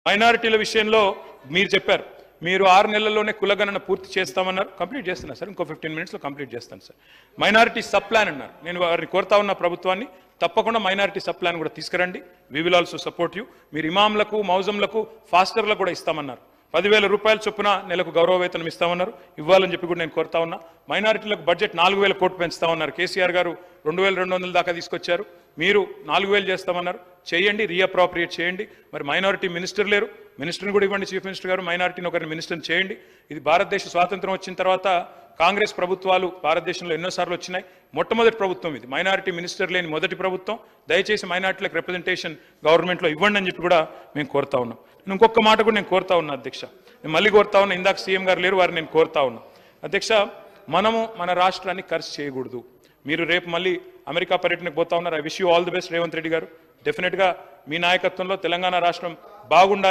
మైనారిటీల విషయంలో మీరు చెప్పారు, మీరు 6 నెలల్లోనే కులగణన పూర్తి చేస్తామన్నారు. కంప్లీట్ చేస్తున్నా సార్, ఇంకో 15 మినిట్స్లో కంప్లీట్ చేస్తాను సార్. మైనారిటీ సబ్ ప్లాన్ అన్నారు. నేను వారిని కోరుతా ఉన్న ప్రభుత్వాన్ని తప్పకుండా మైనారిటీ సబ్ ప్లాన్ కూడా తీసుకురండి. We will also support you. మీరు ఇమాంలకు, మౌజంలకు, ఫాస్టర్లకు కూడా ఇస్తామన్నారు. 10,000 రూపాయల చొప్పున నెలకు గౌరవ వేతనం ఇస్తామన్నారు. ఇవ్వాలని చెప్పి కూడా నేను కోరుతా ఉన్నా. మైనారిటీలకు బడ్జెట్ 4,000 కోట్లు పెంచుతామన్నారు. కేసీఆర్ గారు 2,200 దాకా తీసుకొచ్చారు. మీరు 4,000 చేస్తామన్నారు. చేయండి, రీఅప్రాప్రియేట్ చేయండి. మరి మైనారిటీ మినిస్టర్ లేరు, మినిస్టర్ని కూడా ఇవ్వండి. చీఫ్ మినిస్టర్ గారు మైనారిటీని ఒకరిని మినిస్టర్ని చేయండి. ఇది భారతదేశ స్వాతంత్రం వచ్చిన తర్వాత కాంగ్రెస్ ప్రభుత్వాలు భారతదేశంలో ఎన్నోసార్లు వచ్చినాయి. మొట్టమొదటి ప్రభుత్వం ఇది. మైనారిటీ మినిస్టర్ లేని మొదటి ప్రభుత్వం. దయచేసి మైనారిటీలకు రిప్రజెంటేషన్ గవర్నమెంట్లో ఇవ్వండి అని చెప్పి కూడా మేము కోరుతా ఉన్నాం. ఇంకొక మాట కూడా నేను కోరుతా ఉన్నా అధ్యక్ష, నేను మళ్ళీ కోరుతా ఉన్నా. ఇందాక సీఎం గారు లేరు, వారిని నేను కోరుతా ఉన్నా. అధ్యక్ష, మనము మన రాష్ట్రాన్ని ఖర్చు చేయకూడదు. మీరు రేపు మళ్ళీ అమెరికా పర్యటనకు పోతా ఉన్నారు. I wish you all the best Revanth Reddy గారు. డెఫినెట్గా మీ నాయకత్వంలో తెలంగాణ రాష్ట్రం బాగుండాలి.